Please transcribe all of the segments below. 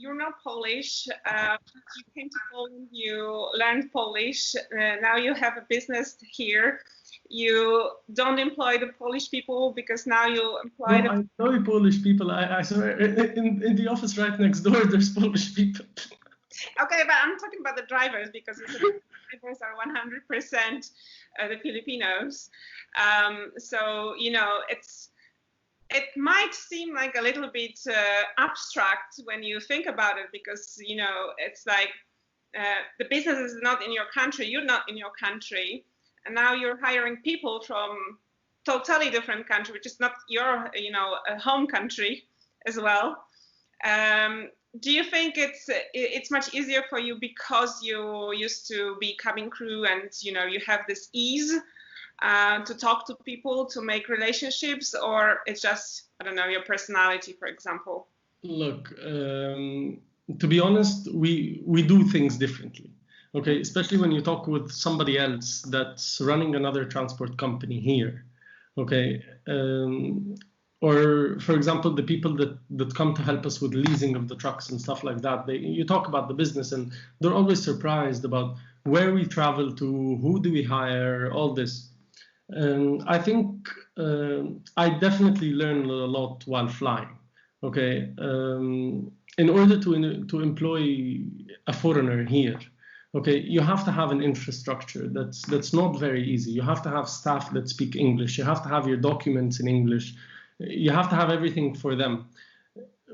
you're not Polish. You came to Poland, you learned Polish. Now you have a business here. You don't employ the Polish people because now you employ No, I employ Polish people. I swear, in the office right next door, there's Polish people. Okay, but I'm talking about the drivers because you said the drivers are 100% the Filipinos. So, you know, it might seem like a little bit abstract when you think about it because, you know, it's like the business is not in your country, you're not in your country, and now you're hiring people from totally different country, which is not your, you know, home country as well. Do you think it's much easier for you because you used to be cabin crew and, you know, you have this ease to talk to people, to make relationships, or it's just, I don't know, your personality, for example? Look, to be honest, we do things differently. Okay, especially when you talk with somebody else that's running another transport company here. Okay, or for example, the people that come to help us with leasing of the trucks and stuff like that. You talk about the business and they're always surprised about where we travel to, who do we hire, all this. I think I definitely learned a lot while flying. Okay, in order to employ a foreigner here, okay, you have to have an infrastructure that's not very easy. You have to have staff that speak English. You have to have your documents in English. You have to have everything for them.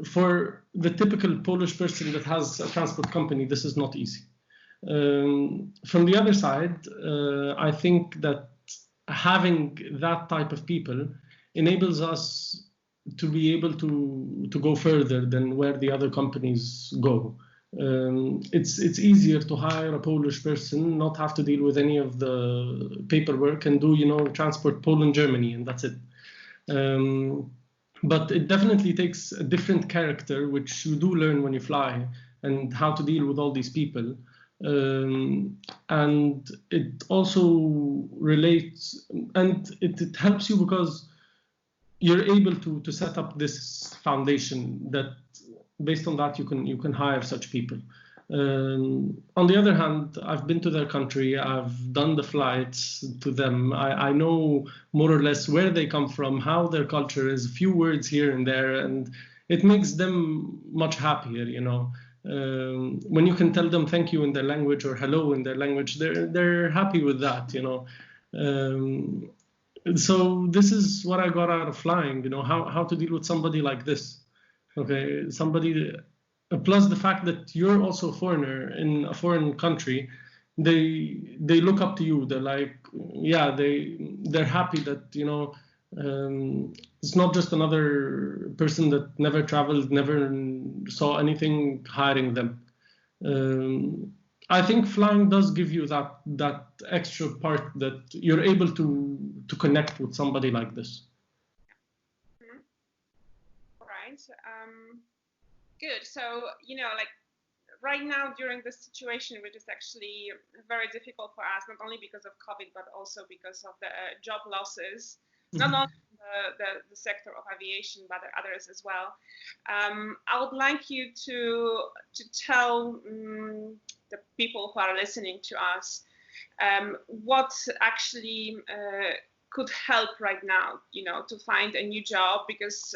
For the typical Polish person that has a transport company, this is not easy. From the other side, I think that having that type of people enables us to be able to go further than where the other companies go. It's easier to hire a Polish person, not have to deal with any of the paperwork, and do, you know, transport Poland, Germany, and that's it. But it definitely takes a different character, which you do learn when you fly, and how to deal with all these people. And it also relates, and it helps you because you're able to set up this foundation that, based on that, you can hire such people. On the other hand, I've been to their country, I've done the flights to them, I know more or less where they come from, how their culture is, a few words here and there, and it makes them much happier, you know. When you can tell them thank you in their language or hello in their language, they're happy with that, you know. So this is what I got out of flying, you know, how to deal with somebody like this. Okay, somebody, plus the fact that you're also a foreigner in a foreign country, they look up to you. They're like, yeah, they're happy that, you know, it's not just another person that never traveled, never saw anything hiring them. I think flying does give you that extra part that you're able to connect with somebody like this. Right. Good. So, you know, like right now during this situation, which is actually very difficult for us, not only because of COVID, but also because of the job losses, not only the sector of aviation, but others as well. I would like you to tell the people who are listening to us what actually could help right now, you know, to find a new job, because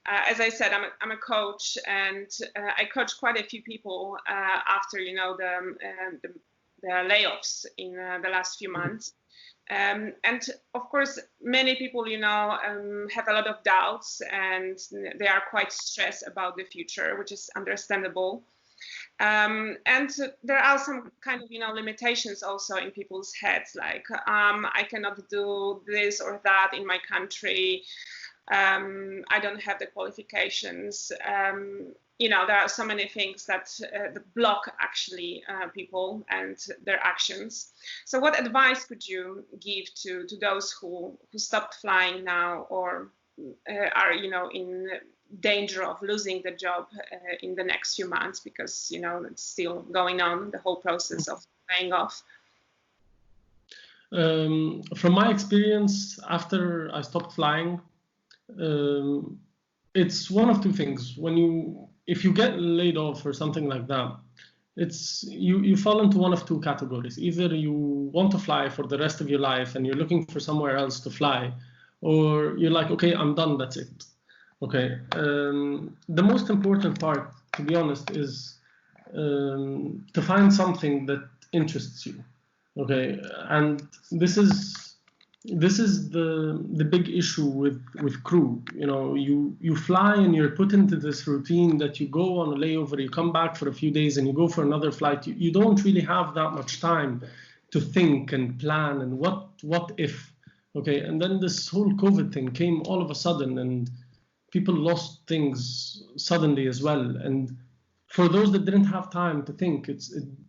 as I said, I'm a coach, and I coach quite a few people after, you know, the layoffs in the last few months. And of course, many people, you know, have a lot of doubts, and they are quite stressed about the future, which is understandable. And there are some kind of, you know, limitations also in people's heads, like I cannot do this or that in my country. I don't have the qualifications. You know, there are so many things that block actually people and their actions. So what advice could you give to those who stopped flying now, or are, you know, in danger of losing the job in the next few months, because, you know, it's still going on, the whole process of paying off? From my experience, after I stopped flying, it's one of two things. When if you get laid off or something like that, it's you fall into one of two categories. Either you want to fly for the rest of your life and you're looking for somewhere else to fly, or you're like, okay, I'm done, that's it. Okay. The most important part, to be honest, is to find something that interests you. Okay, and this is the big issue with crew. You know, you fly and you're put into this routine that you go on a layover, you come back for a few days, and you go for another flight. You don't really have that much time to think and plan and what if. Okay, and then this whole COVID thing came all of a sudden, and people lost things suddenly as well. And for those that didn't have time to think,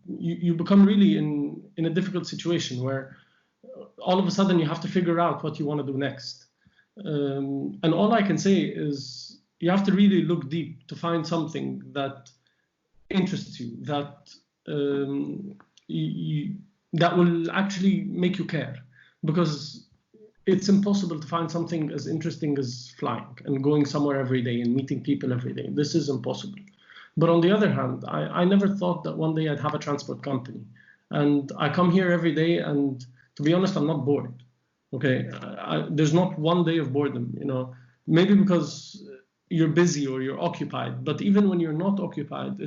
you become really in a difficult situation where all of a sudden you have to figure out what you want to do next. And all I can say is you have to really look deep to find something that interests you, that that will actually make you care, because it's impossible to find something as interesting as flying and going somewhere every day and meeting people every day. This is impossible. But on the other hand, I never thought that one day I'd have a transport company. And I come here every day, and to be honest, I'm not bored. Okay, there's not one day of boredom, you know, maybe because you're busy or you're occupied. But even when you're not occupied,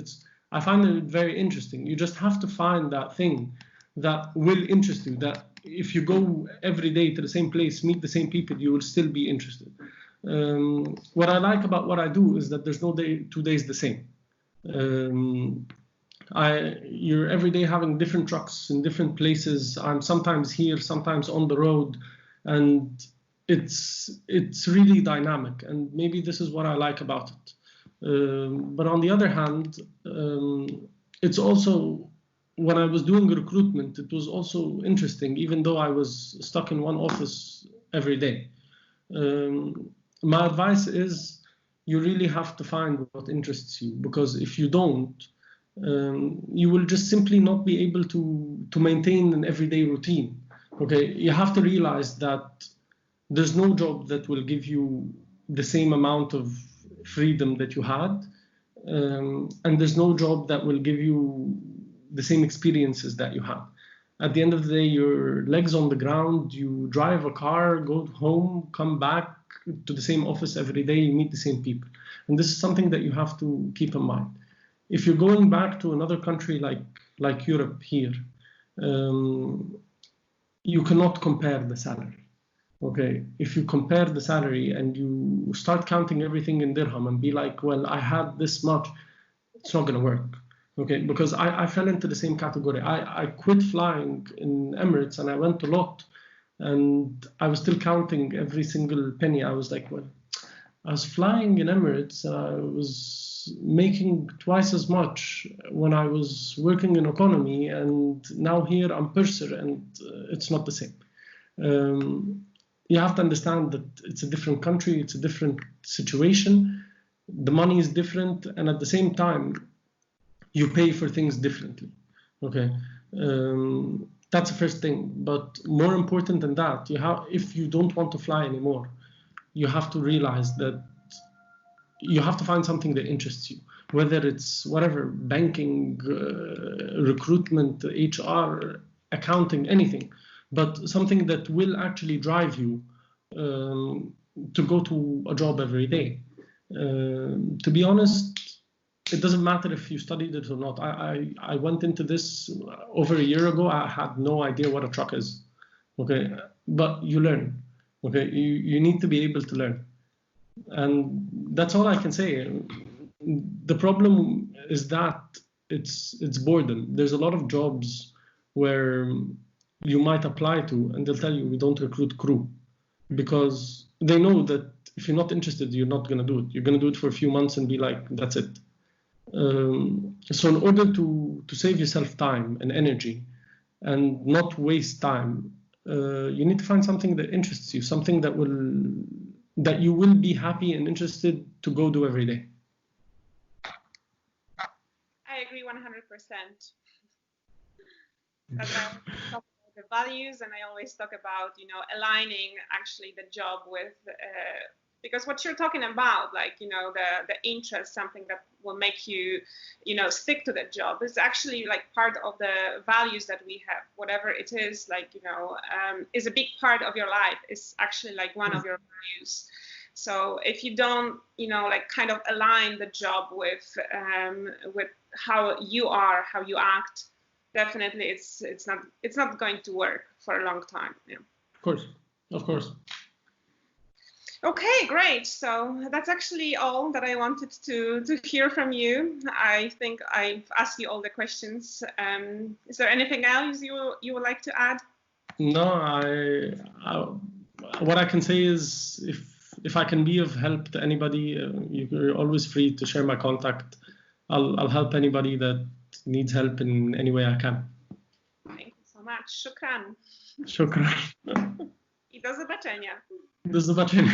I find it very interesting. You just have to find that thing that will interest you, that if you go every day to the same place, meet the same people, you will still be interested. What I like about what I do is that there's no 2 days the same. You're every day having different trucks in different places. I'm sometimes here, sometimes on the road, and it's really dynamic. And maybe this is what I like about it. But on the other hand, it's also, when I was doing recruitment, it was also interesting, even though I was stuck in one office every day. My advice is you really have to find what interests you, because if you don't, you will just simply not be able to maintain an everyday routine. Okay, you have to realize that there's no job that will give you the same amount of freedom that you had, and there's no job that will give you the same experiences that you had. At the end of the day, your legs on the ground, you drive a car, go home, come back to the same office every day, you meet the same people. And this is something that you have to keep in mind. If you're going back to another country like Europe here, you cannot compare the salary. Okay, if you compare the salary and you start counting everything in dirham and be like, well, I had this much, it's not going to work. Okay, because I fell into the same category. I quit flying in Emirates and I went to Lot, and I was still counting every single penny. I was like, well, I was flying in Emirates and I was making twice as much when I was working in economy, and now here I'm purser, and it's not the same. You have to understand that it's a different country, it's a different situation, the money is different, and at the same time, you pay for things differently. Okay, that's the first thing. But more important than that, if you don't want to fly anymore, you have to realize that you have to find something that interests you, whether it's whatever, banking, recruitment, HR, accounting, anything, but something that will actually drive you to go to a job every day. To be honest, it doesn't matter if you studied it or not. I went into this over a year ago. I had no idea what a truck is. Okay, but you learn. Okay, you need to be able to learn, and that's all I can say. The problem is that it's boredom. There's a lot of jobs where you might apply to, and they'll tell you we don't recruit crew, because they know that if you're not interested, you're not going to do it. You're going to do it for a few months and be like, that's it. So in order to save yourself time and energy and not waste time, you need to find something that interests you, something that you will be happy and interested to go do every day. I agree 100%. That's why I talk about the values, and I always talk about, aligning actually the job with because what you're talking about, like, you know, the interest, something that will make you, you know, stick to that job, is actually like part of the values that we have. Whatever it is, like, you know, is a big part of your life, is actually like one of your values. So if you don't, you know, like kind of align the job with how you are, how you act, definitely it's not going to work for a long time. Yeah. Of course. Okay, great. So that's actually all that I wanted to hear from you. I think I've asked you all the questions. Is there anything else you would like to add? No, what I can say is if I can be of help to anybody, you're always free to share my contact. I'll help anybody that needs help in any way I can. Thank you so much. Shukran. Shukran. I do zobaczenia. Do zobaczenia.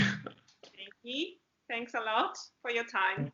Dzięki. Thanks a lot for your time.